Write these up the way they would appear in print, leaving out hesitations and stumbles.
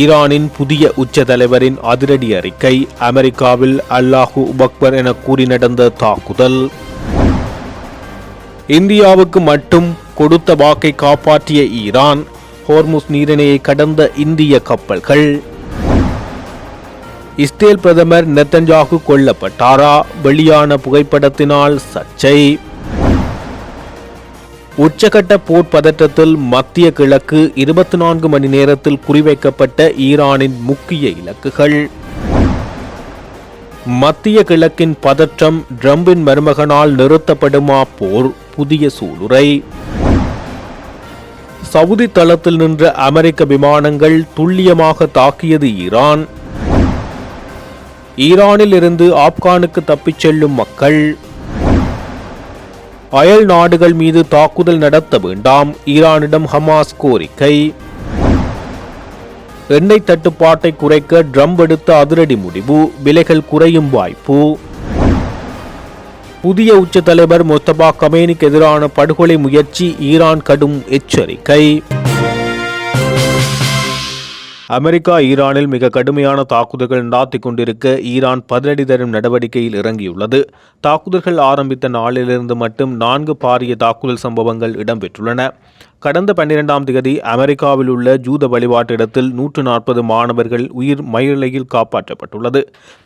ஈரானின் புதிய உச்ச தலைவரின் அதிரடி அறிக்கை. அமெரிக்காவில் அல்லாஹு அக்பர் என கூறி நடந்த தாக்குதல். இந்தியாவுக்கு மட்டும் கொடுத்த வாக்கை காப்பாற்றிய ஈரான். ஹோர்முஸ் நீரிணையை கடந்த இந்திய கப்பல்கள். இஸ்ரேல் பிரதமர் நெத்தன்யாகு கொல்லப்பட்டாரா? வெளியான புகைப்படத்தினால் சர்ச்சை. உச்சகட்ட போர் பதற்றத்தில் மத்திய கிழக்கு. 24 மணி நேரத்தில் குறிவைக்கப்பட்ட ஈரானின் முக்கிய இலக்குகள். மத்திய கிழக்கின் பதற்றம். ட்ரம்பின் மருமகனால் நிறுத்தப்படுமா போர்? புதிய சூளுரை. சவுதி தளத்தில் நின்ற அமெரிக்க விமானங்கள் துல்லியமாக தாக்கியது ஈரான். ஈரானில் இருந்து ஆப்கானுக்கு தப்பிச் செல்லும் மக்கள். அயல் நாடுகள் மீது தாக்குதல் நடத்த வேண்டாம், ஈரானிடம் ஹமாஸ் கோரிக்கை. எண்ணெய் தட்டுப்பாட்டை குறைக்க ட்ரம்ப் எடுத்த அதிரடி முடிவு. விலைகள் குறையும் வாய்ப்பு. புதிய உச்ச தலைவர் முஸ்தபா கமேனிக்கு எதிரான படுகொலை முயற்சி. ஈரான் கடும் எச்சரிக்கை. அமெரிக்கா ஈரானில் மிக கடுமையான தாக்குதல்கள் நடாத்திக் கொண்டிருக்க ஈரான் பதிலடி தரும் நடவடிக்கையில் இறங்கியுள்ளது. தாக்குதல்கள் ஆரம்பித்த நாளிலிருந்து மட்டும் 4 பாரிய தாக்குதல் சம்பவங்கள் இடம்பெற்றுள்ளன. கடந்த 12ஆம் தேதி அமெரிக்காவில் உள்ள ஜூத வழிபாட்டு இடத்தில் 140 மாணவர்கள் உயிர் மயிரிழையில் காப்பாற்றப்பட்டுள்ளது.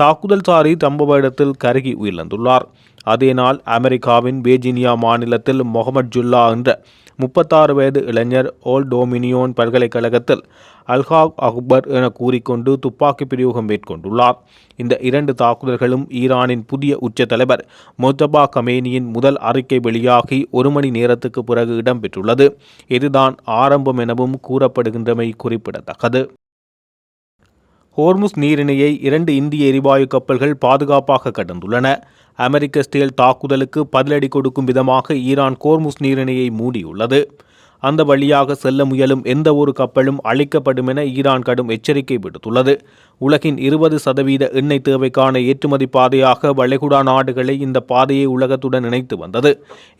தாக்குதல்சாரி சம்பவ இடத்தில் கருகி உயிரிழந்துள்ளார். அதே நாள் அமெரிக்காவின் வேர்ஜீனியா மாநிலத்தில் முகமது ஜுல்லா என்ற 36 வயது இளைஞர் ஓல்ட் டொமினியோன் பல்கலைக்கழகத்தில் அல்லாஹ் அக்பர் என கூறிக்கொண்டு துப்பாக்கி பிரயோகம் மேற்கொண்டுள்ளார். இந்த 2 தாக்குதல்களும் ஈரானின் புதிய உச்ச தலைவர் முஸ்தபா கமேனியின் முதல் அறிக்கை வெளியாகி 1 மணி நேரத்துக்கு பிறகு இடம்பெற்றுள்ளது. இதுதான் ஆரம்பம் எனவும் கூறப்படுகின்றமை குறிப்பிடத்தக்கது. ஹோர்முஸ் நீரிணையை 2 இந்திய எரிவாயு கப்பல்கள் பாதுகாப்பாக கடந்துள்ளன. அமெரிக்க ஸ்டேல் தாக்குதலுக்கு பதிலடி கொடுக்கும் விதமாக ஈரான் ஹோர்முஸ் நீரிணையை மூடியுள்ளது. அந்த வழியாக செல்ல முயலும் எந்த ஒரு கப்பலும் அழிக்கப்படும் என ஈரான் கடும் எச்சரிக்கை விடுத்துள்ளது. உலகின் 20% எண்ணெய் தேவைக்கான ஏற்றுமதி பாதையாக வளைகுடா நாடுகளை இந்த பாதையை உலகத்துடன் இணைத்து வந்தது.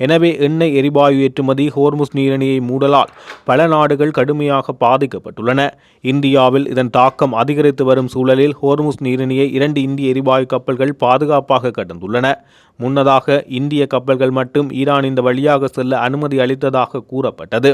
எனவே எண்ணெய் எரிவாயு ஏற்றுமதி ஹோர்முஸ் நீரிணையை மூடலால் பல நாடுகள் கடுமையாக பாதிக்கப்பட்டுள்ளன. இந்தியாவில் இதன் தாக்கம் அதிகரித்து வரும் சூழலில் ஹோர்முஸ் நீரிணையை 2 இந்திய எரிவாயு கப்பல்கள் பாதுகாப்பாக கடந்துள்ளன. முன்னதாக இந்திய கப்பல்கள் மட்டும் ஈரான் இந்த வழியாக செல்ல அனுமதி அளித்ததாக கூறப்பட்டது.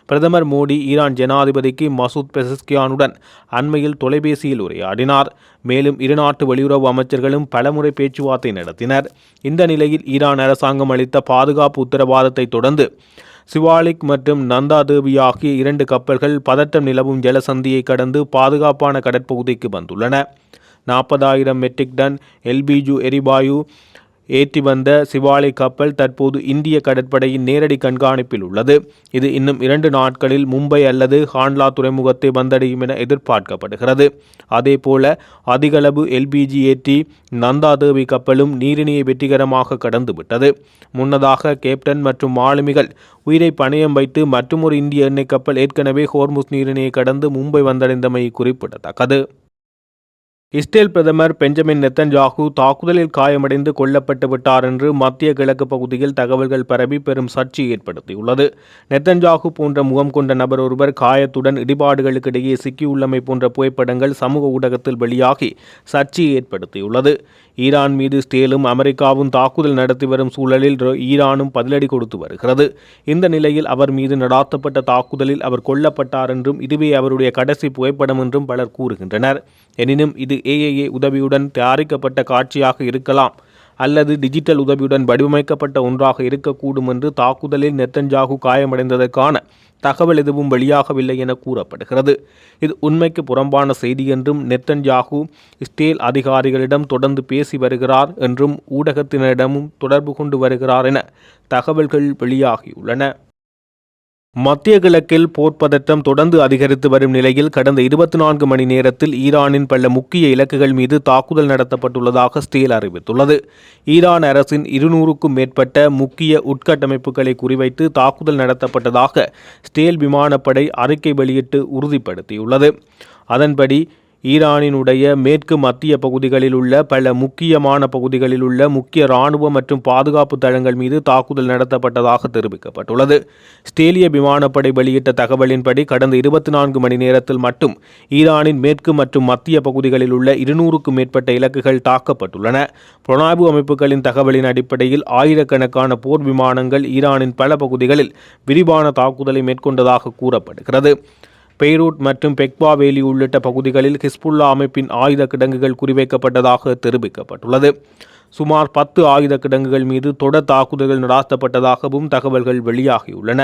பிரதமர் மோடி ஈரான் ஜனாதிபதிக்கு மசூத் பெசஸ்கியானுடன் அண்மையில் தொலைபேசியில் உரையாடினார். மேலும் இரு நாட்டு வெளியுறவு அமைச்சர்களும் பலமுறை பேச்சுவார்த்தை நடத்தினர். இந்த நிலையில் ஈரான் அரசாங்கம் அளித்த பாதுகாப்பு உத்தரவாதத்தை தொடர்ந்து சிவாலிக் மற்றும் நந்தா தேவி ஆகிய 2 கப்பல்கள் பதட்டம் நிலவும் ஜலசந்தியை கடந்து பாதுகாப்பான கடற்பகுதிக்கு வந்துள்ளன. 40,000 மெட்ரிக் டன் எல்பிஜி எரிவாயு ஏற்றி வந்த சிவாலிக் கப்பல் தற்போது இந்திய கடற்படையின் நேரடி கண்காணிப்பில் உள்ளது. இது இன்னும் 2 நாட்களில் மும்பை அல்லது ஹாண்ட்லா துறைமுகத்தை வந்தடையும் என எதிர்பார்க்கப்படுகிறது. அதேபோல அதிகளவு எல்பிஜி ஏற்றி நந்தா தேவி கப்பலும் நீரிணையை வெற்றிகரமாக கடந்துவிட்டது. முன்னதாக கேப்டன் மற்றும் மாலுமிகள் உயிரை பணயம் வைத்து மற்றொரு இந்திய எண்ணெய் கப்பல் ஏற்கனவே ஹோர்முஸ் நீரிணையை கடந்து மும்பை வந்தடைந்தமை குறிப்பிடத்தக்கது. இஸ்ரேல் பிரதமர் பெஞ்சமின் நெத்தன்யாகு தாக்குதலில் காயமடைந்து கொல்லப்பட்டு விட்டார் என்று மத்திய கிழக்கு பகுதியில் தகவல்கள் பரவி பெரும் சர்ச்சை ஏற்படுத்தியுள்ளது. நெத்தன்யாகு போன்ற முகம் கொண்ட நபர் ஒருவர் காயத்துடன் இடிபாடுகளுக்கிடையே சிக்கியுள்ளமை போன்ற புகைப்படங்கள் சமூக ஊடகத்தில் வெளியாகி சர்ச்சையை ஏற்படுத்தியுள்ளது. ஈரான் மீது இஸ்ரேலும் அமெரிக்காவும் தாக்குதல் நடத்தி வரும் சூழலில் ஈரானும் பதிலடி கொடுத்து வருகிறது. இந்த நிலையில் அவர் மீது நடாத்தப்பட்ட தாக்குதலில் அவர் கொல்லப்பட்டார் என்றும் இதுவே அவருடைய கடைசி புகைப்படம் என்றும் பலர் கூறுகின்றனர். எனினும் இது ஏஐஏ உதவியுடன் தயாரிக்கப்பட்ட காட்சியாக இருக்கலாம் அல்லது டிஜிட்டல் உதவியுடன் வடிவமைக்கப்பட்ட ஒன்றாக இருக்கக்கூடும் என்று தாக்குதலில் நெத்தன்யாகு காயமடைந்ததற்கான தகவல் எதுவும் வெளியாகவில்லை என கூறப்படுகிறது. இது உண்மைக்கு புறம்பான செய்தி என்றும் நெத்தன்யாகு இஸ்ரேல் அதிகாரிகளிடம் தொடர்ந்து பேசி வருகிறார் என்றும் ஊடகத்தினரிடமும் தொடர்பு கொண்டு வருகிறார் என தகவல்கள் வெளியாகியுள்ளன. மத்திய கிழக்கில் போர் பதற்றம் தொடர்ந்து அதிகரித்து வரும் நிலையில் கடந்த 24 மணி நேரத்தில் ஈரானின் பல முக்கிய இலக்குகள் மீது தாக்குதல் நடத்தப்பட்டுள்ளதாக இஸ்ரேல் அறிவித்துள்ளது. ஈரான் அரசின் 200க்கும் மேற்பட்ட முக்கிய உட்கட்டமைப்புகளை குறிவைத்து தாக்குதல் நடத்தப்பட்டதாக இஸ்ரேல் விமானப்படை அறிக்கை வெளியிட்டு உறுதிப்படுத்தியுள்ளது. அதன்படி ஈரானினுடைய மேற்கு மத்திய பகுதிகளில் உள்ள பல முக்கியமான பகுதிகளில் உள்ள முக்கிய இராணுவ மற்றும் பாதுகாப்பு தளங்கள் மீது தாக்குதல் நடத்தப்பட்டதாக தெரிவிக்கப்பட்டுள்ளது. ஸ்டேலிய விமானப்படை வெளியிட்ட தகவலின்படி கடந்த 24 மணி நேரத்தில் மட்டும் ஈரானின் மேற்கு மற்றும் மத்திய பகுதிகளில் உள்ள 200க்கும் மேற்பட்ட இலக்குகள் தாக்கப்பட்டுள்ளன. புலனாய்வு அமைப்புகளின் தகவலின் அடிப்படையில் ஆயிரக்கணக்கான போர் விமானங்கள் ஈரானின் பல பகுதிகளில் விரிவான தாக்குதலை மேற்கொண்டதாக கூறப்படுகிறது. பெய்ரூட் மற்றும் பெக்வா வேலி உள்ளிட்ட பகுதிகளில் ஹிஸ்புல்லா அமைப்பின் ஆயுத கிடங்குகள் குறிவைக்கப்பட்டதாக தெரிவிக்கப்பட்டுள்ளது. சுமார் 10 ஆயுத கிடங்குகள் மீது தொடர் தாக்குதல்கள் நடாத்தப்பட்டதாகவும் தகவல்கள் வெளியாகியுள்ளன.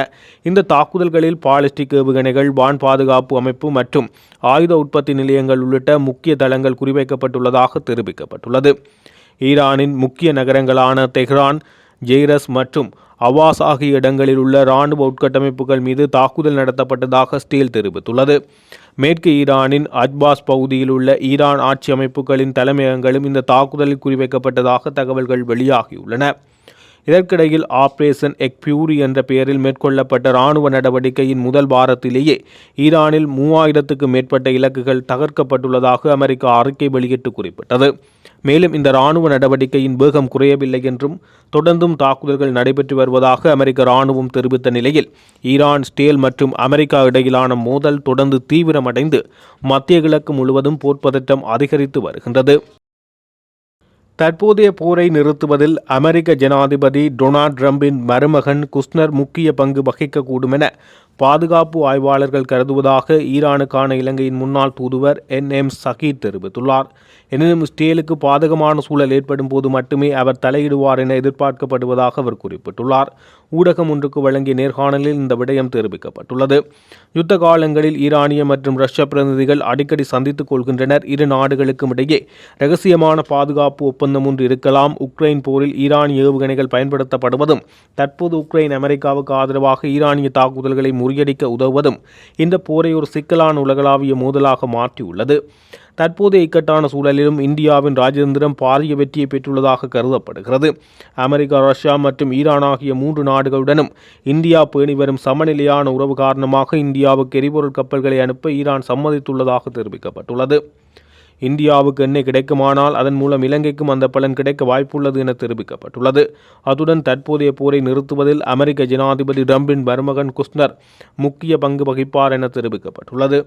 இந்த தாக்குதல்களில் பாலிஸ்டிக் ஏவுகணைகள், வான் பாதுகாப்பு அமைப்பு மற்றும் ஆயுத உற்பத்தி நிலையங்கள் உள்ளிட்ட முக்கிய தளங்கள் குறிவைக்கப்பட்டுள்ளதாக தெரிவிக்கப்பட்டுள்ளது. ஈரானின் முக்கிய நகரங்களான தெஹ்ரான், ஜெய்ரஸ் மற்றும் அவாஸ் ஆகிய இடங்களில் உள்ள இராணுவ உட்கட்டமைப்புகள் மீது தாக்குதல் நடத்தப்பட்டதாக ஸ்டீல் தெரிவித்துள்ளது. மேற்கு ஈரானின் அஜ்பாஸ் பகுதியில் உள்ள ஈரான் ஆட்சி அமைப்புகளின் தலைமையகங்களும் இந்த தாக்குதலில் குறிவைக்கப்பட்டதாக தகவல்கள் வெளியாகியுள்ளன. இதற்கிடையில் ஆபரேஷன் எக்ஃபியூரி என்ற பெயரில் மேற்கொள்ளப்பட்ட இராணுவ நடவடிக்கையின் முதல் வாரத்திலேயே ஈரானில் 3000க்கும் மேற்பட்ட இலக்குகள் தகர்க்கப்பட்டுள்ளதாக அமெரிக்கா அறிக்கை வெளியிட்டு குறிப்பிட்டது. மேலும் இந்த இராணுவ நடவடிக்கையின் வேகம் குறையவில்லை என்றும் தொடர்ந்தும் தாக்குதல்கள் நடைபெற்று வருவதாக அமெரிக்க இராணுவம் தெரிவித்த நிலையில் ஈரான், ஸ்டேல் மற்றும் அமெரிக்கா இடையிலான மோதல் தொடர்ந்து தீவிரமடைந்து மத்திய கிழக்கு முழுவதும் போர்ப்பதற்றம் அதிகரித்து வருகின்றது. தற்போதைய போரை நிறுத்துவதில் அமெரிக்க ஜனாதிபதி டொனால்ட் ட்ரம்பின் மருமகன் குஷ்னர் முக்கிய பங்கு வகிக்கக்கூடும் என பாதுகாப்பு ஆய்வாளர்கள் கருதுவதாக ஈரானுக்கான இலங்கையின் முன்னாள் தூதுவர் NM சகீர் தெரிவித்துள்ளார். எனினும் ஸ்டேலுக்கு பாதகமான சூழல் ஏற்படும் போது மட்டுமே அவர் தலையிடுவார் என எதிர்பார்க்கப்படுவதாக அவர் குறிப்பிட்டுள்ளார். ஊடகம் ஒன்றுக்கு வழங்கிய நேர்காணலில் இந்த விடயம் தெரிவிக்கப்பட்டுள்ளது. யுத்த காலங்களில் ஈரானிய மற்றும் ரஷ்ய பிரதிநிதிகள் அடிக்கடி சந்தித்துக் கொள்கின்றனர். இரு நாடுகளுக்கும் இடையே இரகசியமான பாதுகாப்பு ஒப்பந்தம் ஒன்று இருக்கலாம். உக்ரைன் போரில் ஈரானிய ஏவுகணைகள் பயன்படுத்தப்படுவதும் தற்போது உக்ரைன் அமெரிக்காவுக்கு ஆதரவாக ஈரானிய தாக்குதல்களை முறியடிக்க உதவுவதும் இந்த போரை ஒரு சிக்கலான உலகளாவிய மோதலாக மாற்றியுள்ளது. தற்போதைய இக்கட்டான சூழலிலும் இந்தியாவின் ராஜதந்திரம் பாரிய வெற்றியை பெற்றுள்ளதாக கருதப்படுகிறது. அமெரிக்கா, ரஷ்யா மற்றும் ஈரான் ஆகிய 3 நாடுகளுடனும் இந்தியா பேணி வரும் சமநிலையான உறவு காரணமாக இந்தியாவுக்கு எரிபொருள் கப்பல்களை அனுப்ப ஈரான் சம்மதித்துள்ளதாக தெரிவிக்கப்பட்டுள்ளது. இந்தியாவுக்கு எண்ணெய் கிடைக்குமானால் அதன் மூலம் இலங்கைக்கும் அந்த பலன் கிடைக்க வாய்ப்புள்ளது என தெரிவிக்கப்பட்டுள்ளது. அத்துடன் தற்போதைய போரை நிறுத்துவதில் அமெரிக்க ஜனாதிபதி ட்ரம்பின் மருமகன் குஷ்னர் முக்கிய பங்கு வகிப்பார் என தெரிவிக்கப்பட்டுள்ளது.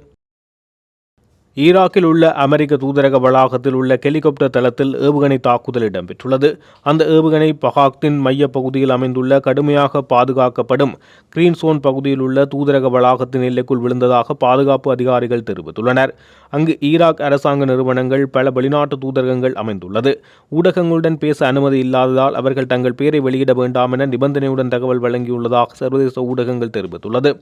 ஈராக்கில் உள்ள அமெரிக்க தூதரக வளாகத்தில் உள்ள ஹெலிகாப்டர் தளத்தில் ஏவுகணை தாக்குதல் இடம்பெற்றுள்ளது. அந்த ஏவுகணை பகாக்தின் மைய பகுதியில் அமைந்துள்ள கடுமையாக பாதுகாக்கப்படும் கிரீன் சோன் பகுதியில் உள்ள தூதரக வளாகத்தின் எல்லைக்குள் விழுந்ததாக பாதுகாப்பு அதிகாரிகள் தெரிவித்துள்ளனர். அங்கு ஈராக் அரசாங்க நிறுவனங்கள், பல வெளிநாட்டு தூதரகங்கள் அமைந்துள்ளது. ஊடகங்களுடன் பேச அனுமதி இல்லாததால் அவர்கள் தங்கள் பெயரை வெளியிட வேண்டாம் என நிபந்தனையுடன் தகவல் வழங்கியுள்ளதாக சர்வதேச ஊடகங்கள் தெரிவித்துள்ளது.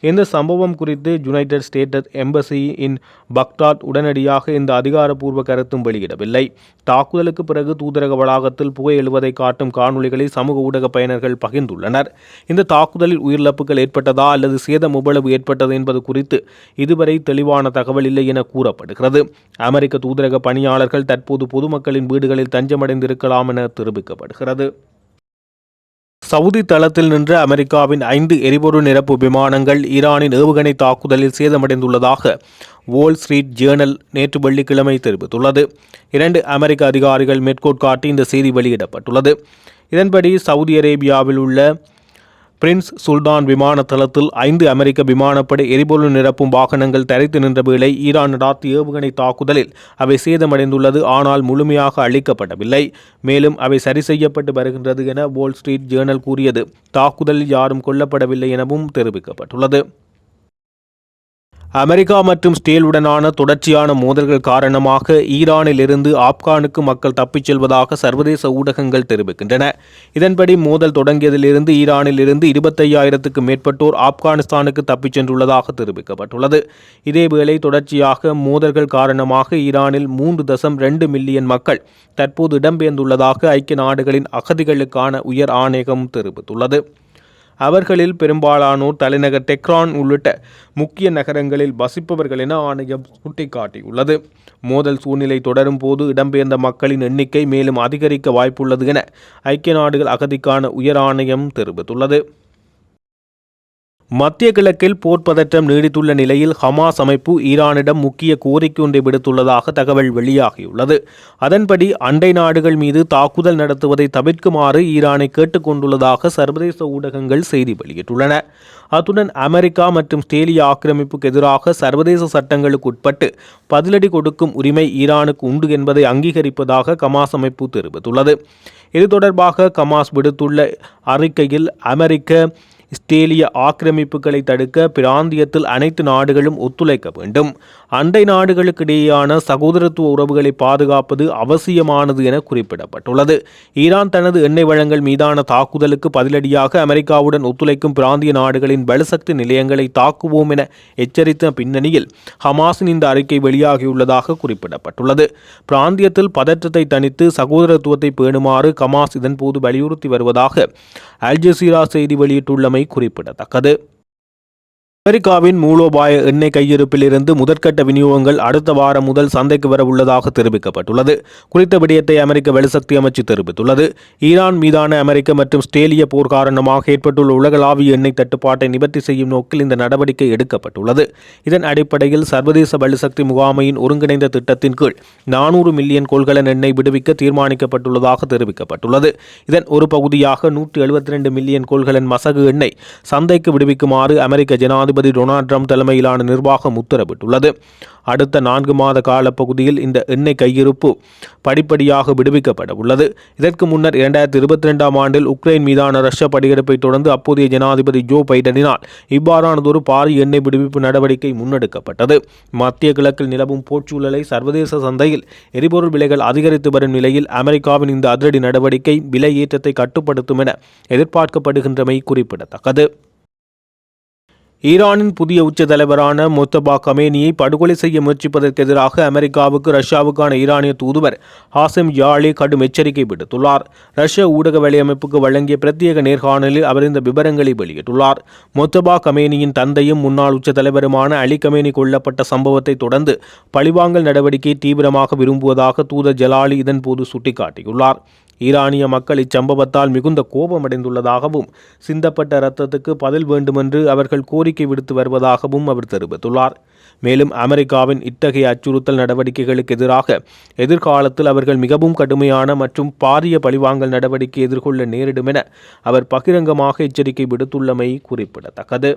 இந்த சம்பவம் குறித்து யுனைடெட் ஸ்டேட்ஸ் எம்பசி இன் பக்தாத் உடனடியாக இந்த அதிகாரப்பூர்வ கருத்தும் வெளியிடவில்லை. தாக்குதலுக்கு பிறகு தூதரக வளாகத்தில் புகை எழுவதை காட்டும் காணொலிகளை சமூக ஊடக பயனர்கள் பகிர்ந்துள்ளனர். இந்த தாக்குதலில் உயிரிழப்புகள் ஏற்பட்டதா அல்லது சேதம் எவ்வளவு ஏற்பட்டது என்பது குறித்து இதுவரை தெளிவான தகவல் இல்லை என கூறப்படுகிறது. அமெரிக்க தூதரக பணியாளர்கள் தற்போது பொதுமக்களின் வீடுகளில் தஞ்சமடைந்திருக்கலாம் என தெரிவிக்கப்படுகிறது. சவுதி தளத்தில் நின்ற அமெரிக்காவின் 5 எரிபொருள் நிரப்பு விமானங்கள் ஈரானின் ஏவுகணை தாக்குதலில் சேதமடைந்துள்ளதாக வால் ஸ்ட்ரீட் ஜேர்னல் நேற்று வெள்ளிக்கிழமை தெரிவித்துள்ளது. 2 அமெரிக்க அதிகாரிகள் மேற்கோட்காட்டி இந்த செய்தி வெளியிடப்பட்டுள்ளது. இதன்படி சவுதி அரேபியாவில் உள்ள பிரின்ஸ் சுல்தான் விமான தளத்தில் 5 அமெரிக்க விமானப்படை எரிபொருள் நிரப்பும் வாகனங்கள் தரைத்து நின்ற வேளை ஈரான் நடாத்திய ஏவுகணை தாக்குதலில் அவை சேதமடைந்துள்ளது. ஆனால் முழுமையாக அழிக்கப்படவில்லை. மேலும் அவை சரி செய்யப்பட்டு வருகின்றது என வால் ஸ்ட்ரீட் ஜேர்னல் கூறியது. தாக்குதலில் யாரும் கொல்லப்படவில்லை எனவும் தெரிவிக்கப்பட்டுள்ளது. அமெரிக்கா மற்றும் ஸ்டேலுடனான தொடர்ச்சியான மோதல்கள் காரணமாக ஈரானில் இருந்து ஆப்கானுக்கு மக்கள் தப்பிச் செல்வதாக சர்வதேச ஊடகங்கள் தெரிவிக்கின்றன. இதன்படி மோதல் தொடங்கியதிலிருந்து ஈரானில் இருந்து 25,000க்கும் மேற்பட்டோர் ஆப்கானிஸ்தானுக்கு தப்பிச் சென்றுள்ளதாக தெரிவிக்கப்பட்டுள்ளது. இதேவேளை தொடர்ச்சியாக மோதல்கள் காரணமாக ஈரானில் 3.2 மில்லியன் மக்கள் தற்போது இடம்பெயர்ந்துள்ளதாக ஐக்கிய நாடுகளின் அகதிகளுக்கான உயர் ஆணையகம் தெரிவித்துள்ளது. அவர்களில் பெரும்பாலானோர் தலைநகர் டெஹ்ரான் உள்ளிட்ட முக்கிய நகரங்களில் வசிப்பவர்கள் என ஆணையம் சுட்டிக்காட்டியுள்ளது. மோதல் சூழ்நிலை தொடரும் போது இடம்பெயர்ந்த மக்களின் எண்ணிக்கை மேலும் அதிகரிக்க வாய்ப்புள்ளது என ஐக்கிய நாடுகள் அகதிக்கான உயர் ஆணையம் தெரிவித்துள்ளது. மத்திய கிழக்கில் போர் பதற்றம் நீடித்துள்ள நிலையில் ஹமாஸ் அமைப்பு ஈரானிடம் முக்கிய கோரிக்கை ஒன்றை விடுத்துள்ளதாக தகவல் வெளியாகியுள்ளது. அதன்படி அண்டை நாடுகள் மீது தாக்குதல் நடத்துவதை தவிர்க்குமாறு ஈரானை கேட்டுக் கொண்டுள்ளதாக சர்வதேச ஊடகங்கள் செய்தி வெளியிட்டுள்ளன. அத்துடன் அமெரிக்கா மற்றும் ஆஸ்திரேலிய ஆக்கிரமிப்புக்கு எதிராக சர்வதேச சட்டங்களுக்கு உட்பட்டு பதிலடி கொடுக்கும் உரிமை ஈரானுக்கு உண்டு என்பதை அங்கீகரிப்பதாக ஹமாஸ் அமைப்பு தெரிவித்துள்ளது. இது தொடர்பாக ஹமாஸ் விடுத்துள்ள அறிக்கையில் அமெரிக்க ஆஸ்திரேலிய ஆக்கிரமிப்புகளை தடுக்க பிராந்தியத்தில் அனைத்து நாடுகளும் ஒத்துழைக்க வேண்டும். அண்டை நாடுகளுக்கிடையேயான சகோதரத்துவ உறவுகளை பாதுகாப்பது அவசியமானது என குறிப்பிடப்பட்டுள்ளது. ஈரான் தனது எண்ணெய் வளங்கள் மீதான தாக்குதலுக்கு பதிலடியாக அமெரிக்காவுடன் ஒத்துழைக்கும் பிராந்திய நாடுகளின் பலுசக்தி நிலையங்களை தாக்குவோம் என எச்சரித்த பின்னணியில் ஹமாஸின் இந்த அறிக்கை வெளியாகியுள்ளதாக குறிப்பிடப்பட்டுள்ளது. பிராந்தியத்தில் பதற்றத்தை தணித்து சகோதரத்துவத்தை பேணுமாறு ஹமாஸ் இதன்போது வலியுறுத்தி வருவதாக அல் ஜசீரா செய்தி வெளியிட்டுள்ளமை குறிப்பிடத்தக்கது. அமெரிக்காவின் மூலோபாய எண்ணெய் கையிருப்பில் இருந்து முதற்கட்ட விநியோகங்கள் அடுத்த வாரம் முதல் சந்தைக்கு வர உள்ளதாக தெரிவிக்கப்பட்டுள்ளது. குறித்த விடயத்தை அமெரிக்க வெளிசக்தி அமைச்சு தெரிவித்துள்ளது. ஈரான் மீதான அமெரிக்க மற்றும் ஆஸ்திரேலிய போர் காரணமாக ஏற்பட்டுள்ள உலகளாவிய எண்ணெய் தட்டுப்பாட்டை நிவர்த்தி செய்யும் நோக்கில் இந்த நடவடிக்கை எடுக்கப்பட்டுள்ளது. இதன் அடிப்படையில் சர்வதேச வெளிசக்தி முகாமையின் ஒருங்கிணைந்த திட்டத்தின் கீழ் 400 மில்லியன் கொள்கலன் எண்ணெய் விடுவிக்க தீர்மானிக்கப்பட்டுள்ளதாக தெரிவிக்கப்பட்டுள்ளது. இதன் ஒரு பகுதியாக 172 மில்லியன் கொள்கலன் மசகு எண்ணெய் சந்தைக்கு விடுவிக்குமாறு அமெரிக்க ஜனாதிபதி டொனால்ட் ட்ரம்ப் தலைமையிலான நிர்வாகம் உத்தரவிட்டுள்ளது. அடுத்த 4 மாத காலப்பகுதியில் இந்த எண்ணெய் கையிருப்பு படிப்படியாக விடுவிக்கப்பட உள்ளது. இதற்கு முன்னர் 2022 ஆண்டில் உக்ரைன் மீதான ரஷ்ய படையெடுப்பை தொடர்ந்து அப்போதைய ஜனாதிபதி ஜோ பைடனினால் இவ்வாறானதொரு பாரிய எண்ணெய் விடுவிப்பு நடவடிக்கை முன்னெடுக்கப்பட்டது. மத்திய கிழக்கில் நிலவும் போர்ச்சூழலை சர்வதேச சந்தையில் எரிபொருள் விலைகள் அதிகரித்து வரும் நிலையில் அமெரிக்காவின் இந்த அதிரடி நடவடிக்கை விலை ஏற்றத்தை கட்டுப்படுத்தும் என எதிர்பார்க்கப்படுகின்றமை குறிப்பிடத்தக்கது. ஈரானின் புதிய உச்ச தலைவரான முஜ்தபா கமேனியை படுகொலை செய்ய முயற்சிப்பதற்கு எதிராக அமெரிக்காவுக்கு ரஷ்யாவுக்கான ஈரானிய தூதுவர் ஹாசிம் யாலி கடும் எச்சரிக்கை விடுத்துள்ளார். ரஷ்ய ஊடக வலையமைப்புக்கு வழங்கிய பிரத்யேக நேர்காணலில் அவர் இந்த விவரங்களை வெளியிட்டுள்ளார். முஜ்தபா கமேனியின் தந்தையும் முன்னாள் உச்ச தலைவருமான அலி கமேனி கொல்லப்பட்ட சம்பவத்தை தொடர்ந்து பழிவாங்கல் நடவடிக்கையை தீவிரமாக விரும்புவதாக தூதர் ஜலாலி இதன்போது சுட்டிக்காட்டியுள்ளார். ஈரானிய மக்கள் இச்சம்பவத்தால் மிகுந்த கோபமடைந்துள்ளதாகவும் சிந்தப்பட்ட இரத்தத்துக்கு பதில் வேண்டுமென்று அவர்கள் கோரிக்கை விடுத்து வருவதாகவும் அவர் தெரிவித்துள்ளார். மேலும் அமெரிக்காவின் இத்தகைய அச்சுறுத்தல் நடவடிக்கைகளுக்கு எதிராக எதிர்காலத்தில் அவர்கள் மிகவும் கடுமையான மற்றும் பாரிய பழிவாங்கல் நடவடிக்கை எதிர்கொள்ள நேரிடும் என அவர் பகிரங்கமாக எச்சரிக்கை விடுத்துள்ளமை குறிப்பிடத்தக்கது.